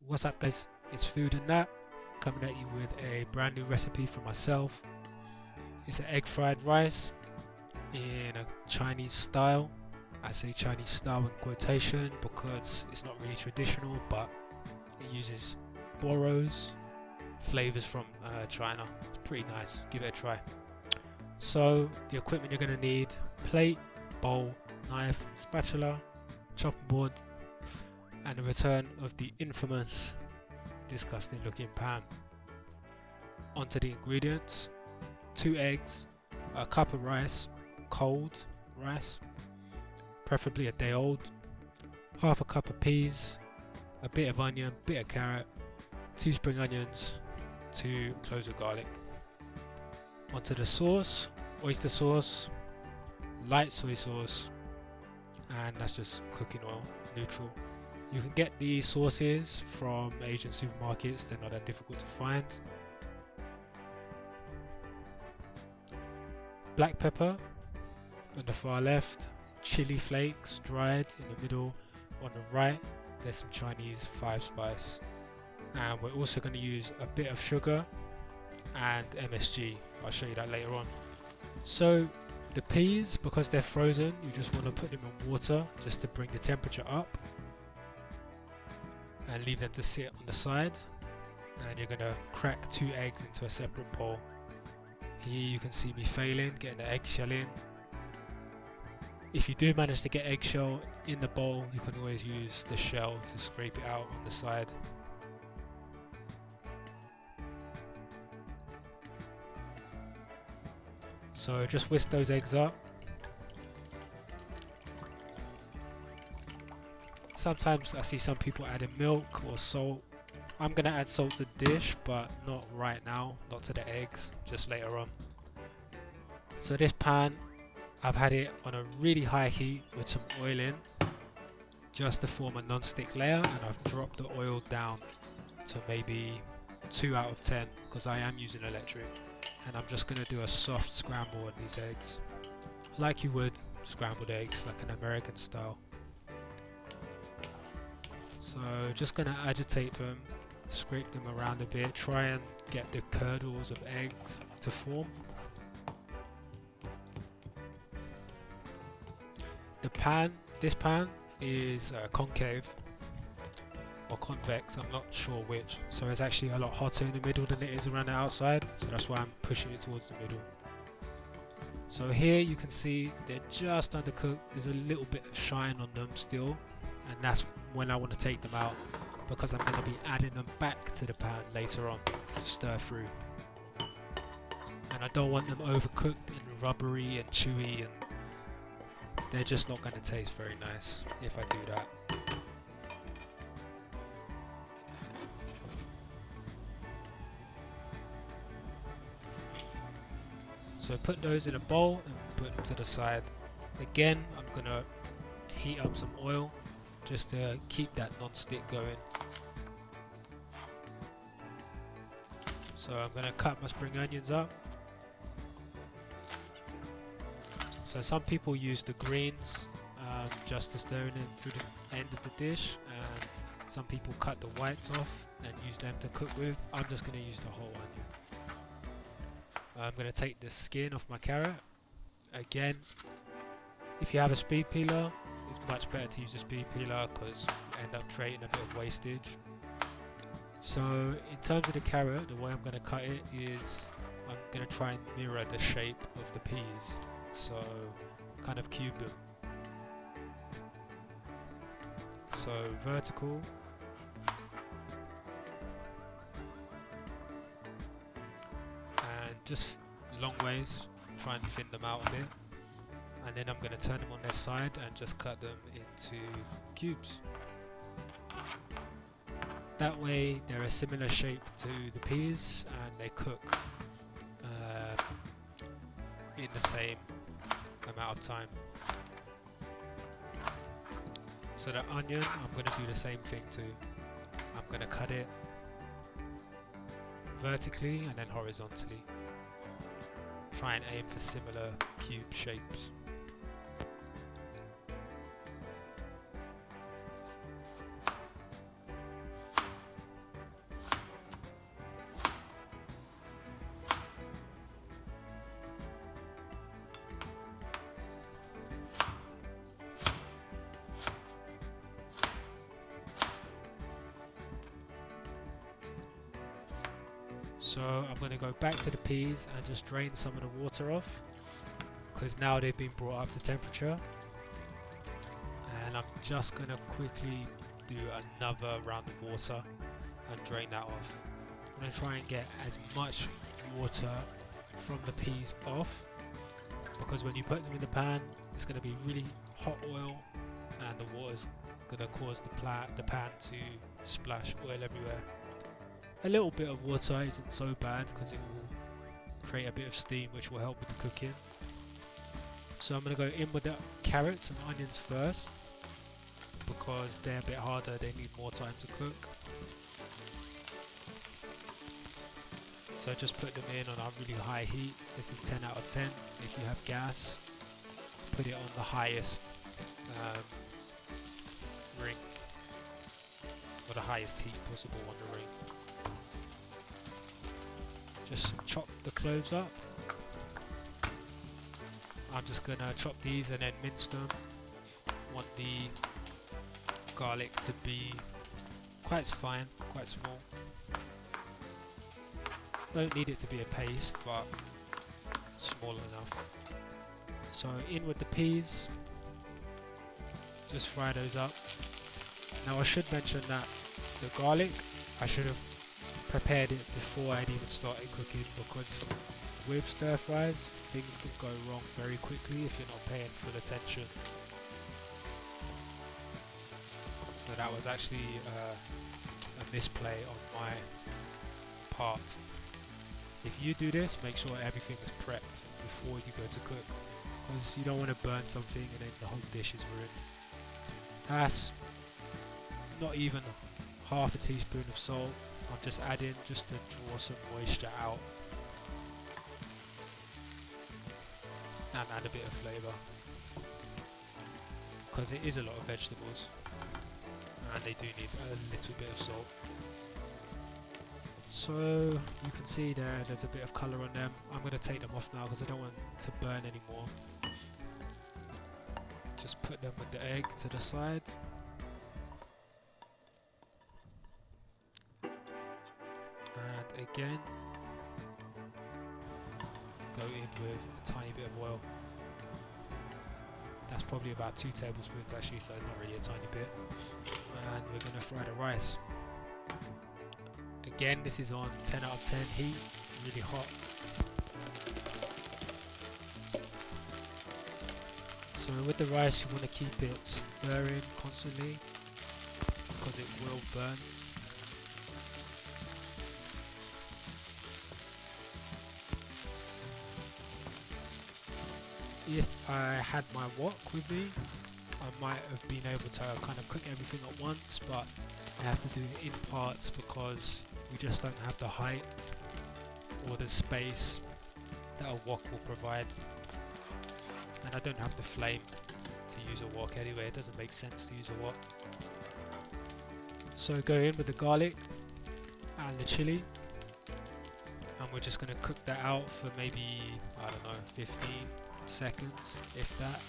What's up guys, it's Food and That, coming at you with a brand new recipe for myself. It's an egg fried rice in a Chinese style. I say Chinese style in quotation because it's not really traditional, but it uses boros, flavors from China. It's pretty nice, give it a try. So the equipment you're going to need: plate, bowl, knife, spatula, chopping board, and the return of the infamous disgusting looking pan. Onto the ingredients: 2 eggs, a cup of rice, cold rice, preferably a day old, half a cup of peas, a bit of onion, bit of carrot, 2 spring onions, 2 cloves of garlic. Onto the sauce: oyster sauce, light soy sauce, and that's just cooking oil, neutral. You can get these sauces from Asian supermarkets, they're not that difficult to find. Black pepper on the far left, chili flakes dried in the middle. On the right there's some Chinese 5 spice, and we're also going to use a bit of sugar and MSG. I'll show you that later on. So the peas, because they're frozen, you just want to put them in water just to bring the temperature up and leave them to sit on the side. And you're going to crack 2 eggs into a separate bowl. Here you can see me failing, getting the eggshell in. If you do manage to get eggshell in the bowl, you can always use the shell to scrape it out on the side. So just whisk those eggs up. Sometimes I see some people adding milk or salt. I'm going to add salt to the dish, but not right now, not to the eggs, just later on. So this pan, I've had it on a really high heat with some oil in, just to form a non-stick layer, and I've dropped the oil down to maybe 2 out of 10 because I am using electric. And I'm just going to do a soft scramble on these eggs, like you would scrambled eggs, like an American style. So just going to agitate them, scrape them around a bit, try and get the curdles of eggs to form. This pan is concave or convex, I'm not sure which, so it's actually a lot hotter in the middle than it is around the outside, so that's why I'm pushing it towards the middle. So here you can see they're just undercooked, there's a little bit of shine on them still, and that's when I want to take them out, because I'm going to be adding them back to the pan later on to stir through. And I don't want them overcooked and rubbery and chewy, and they're just not going to taste very nice if I do that. So put those in a bowl and put them to the side. Again, I'm going to heat up some oil just to keep that non-stick going. So I'm going to cut my spring onions up. So some people use the greens just to stir in through the end of the dish, and some people cut the whites off and use them to cook with. I'm just going to use the whole onion. I'm going to take the skin off my carrot. Again, if you have a speed peeler, it's much better to use a speed peeler because you end up creating a bit of wastage. So in terms of the carrot, the way I'm going to cut it is I'm going to try and mirror the shape of the peas. So kind of cube them. So vertical. And just long ways, try and thin them out a bit. And then I'm going to turn them on their side and just cut them into cubes. That way they're a similar shape to the peas and they cook in the same amount of time. So the onion, I'm going to do the same thing too. I'm going to cut it vertically and then horizontally. Try and aim for similar cube shapes. So I'm going to go back to the peas and just drain some of the water off, because now they've been brought up to temperature. And I'm just going to quickly do another round of water and drain that off. I'm going to try and get as much water from the peas off, because when you put them in the pan, it's going to be really hot oil, and the water's going to cause the pan to splash oil everywhere. A little bit of water isn't so bad, because it will create a bit of steam, which will help with the cooking. So I'm going to go in with the carrots and onions first, because they're a bit harder, they need more time to cook. So just put them in on a really high heat. This is 10 out of 10. If you have gas, put it on the highest ring, or the highest heat possible on the ring. Just chop the cloves up. I'm just gonna chop these and then mince them. Want the garlic to be quite fine, quite small. Don't need it to be a paste, but small enough. So in with the peas. Just fry those up. Now I should mention that the garlic, I should have prepared it before I'd even started cooking, because with stir fries things can go wrong very quickly if you're not paying full attention. So that was actually a misplay on my part. If you do this, make sure everything is prepped before you go to cook, because you don't want to burn something and then the whole dish is ruined. That's not even half a teaspoon of salt. I'm just adding just to draw some moisture out and add a bit of flavour, because it is a lot of vegetables and they do need a little bit of salt. So you can see there's a bit of colour on them. I'm going to take them off now because I don't want to burn anymore. Just put them with the egg to the side. And again, go in with a tiny bit of oil. That's probably about 2 tablespoons actually, so not really a tiny bit. And we're going to fry the rice. Again, this is on 10 out of 10 heat, really hot. So with the rice, you want to keep it stirring constantly, because it will burn. If I had my wok with me, I might have been able to kind of cook everything at once, but I have to do it in parts because we just don't have the height or the space that a wok will provide, and I don't have the flame to use a wok anyway. It doesn't make sense to use a wok. So go in with the garlic and the chili, and we're just going to cook that out for maybe, I don't know, 15 seconds, if that.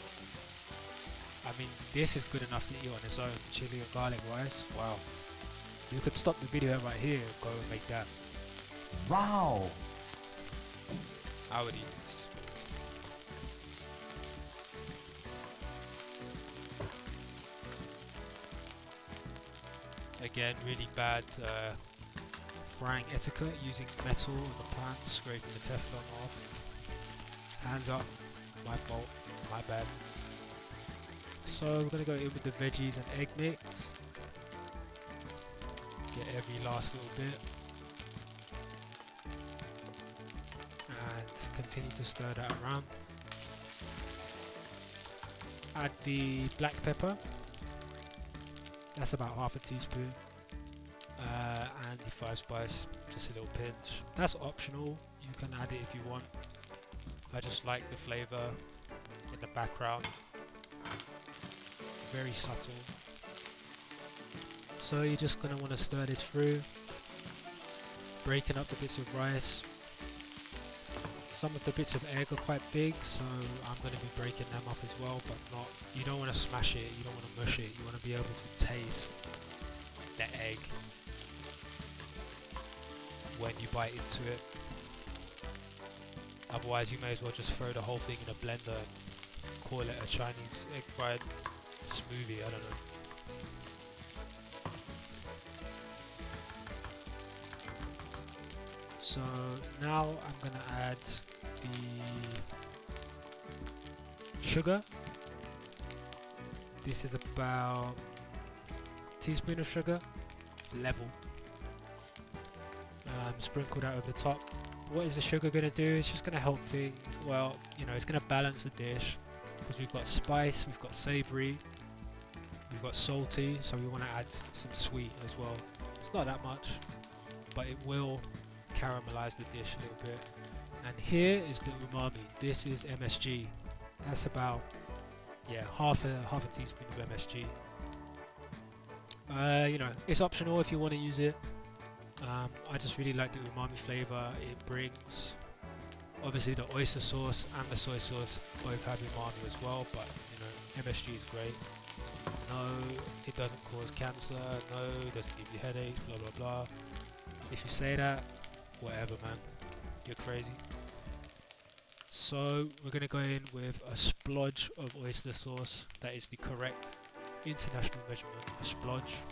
I mean, this is good enough to eat on its own, chili and garlic rice. Wow. You could stop the video right here and go and make that. Wow. I would eat this. Again, really bad frying etiquette, using metal in the pan, scraping the Teflon off. Hands up, my fault, my bad. So we're going to go in with the veggies and egg mix. Get every last little bit. And continue to stir that around. Add the black pepper. That's about half a teaspoon. And the 5 spice, just a little pinch. That's optional, you can add it if you want. I just like the flavour in the background. Very subtle. So you're just going to want to stir this through, breaking up the bits of rice. Some of the bits of egg are quite big, so I'm going to be breaking them up as well, but not, you don't want to smash it, you don't want to mush it, you want to be able to taste the egg when you bite into it. Otherwise, you may as well just throw the whole thing in a blender and call it a Chinese egg fried smoothie. I don't know. So now I'm gonna add the sugar. This is about a teaspoon of sugar, level, sprinkled out over the top. What is the sugar gonna do? It's just gonna help things. Well, you know, it's gonna balance the dish because we've got spice, we've got savoury, we've got salty, so we want to add some sweet as well. It's not that much, but it will caramelize the dish a little bit. And here is the umami. This is MSG. That's about half a teaspoon of MSG. You know, it's optional if you want to use it. I just really like the umami flavor it brings. Obviously the oyster sauce and the soy sauce both have umami as well, but you know, MSG is great. No, it doesn't cause cancer. No, it doesn't give you headaches, blah blah blah. If you say that, whatever man, you're crazy. So we're going to go in with a splodge of oyster sauce. That is the correct international measurement, a splodge.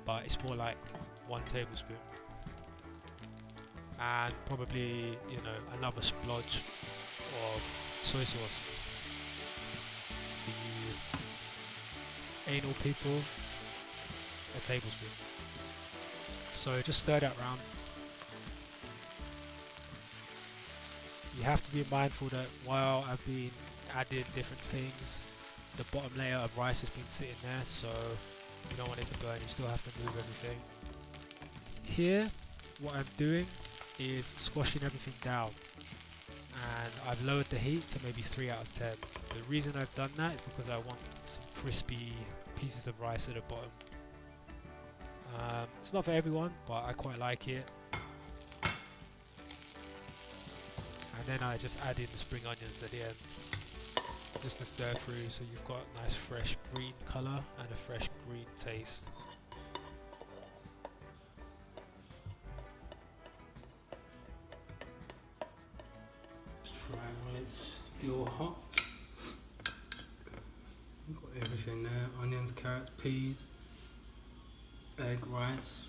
But it's more like 1 tablespoon. And probably, you know, another splodge of soy sauce. For you anal people, a tablespoon. So just stir that round. You have to be mindful that while I've been adding different things, the bottom layer of rice has been sitting there, so you don't want it to burn. You still have to move everything. Here, what I'm doing is squashing everything down, and I've lowered the heat to maybe 3 out of 10. The reason I've done that is because I want some crispy pieces of rice at the bottom. It's not for everyone, but I quite like it. And then I just add in the spring onions at the end, just to stir through, so you've got a nice fresh green colour and a fresh green taste. Let's try while it's still hot. Got everything there: onions, carrots, peas, egg, rice.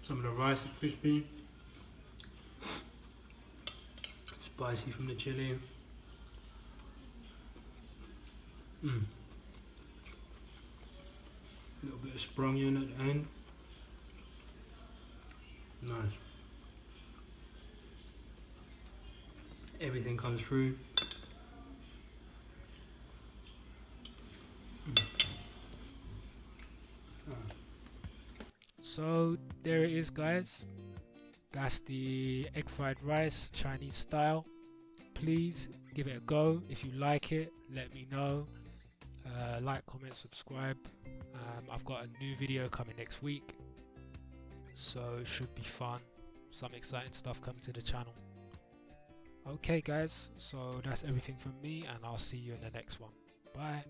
Some of the rice is crispy, spicy from the chili. A little bit of sprung in at the end. Nice. Everything comes through. So there it is, guys. That's the egg fried rice, Chinese style. Please give it a go. If you like it, let me know. Like, comment, subscribe. I've got a new video coming next week, so it should be fun. Some exciting stuff coming to the channel. Okay guys, so that's everything from me, and I'll see you in the next one. Bye.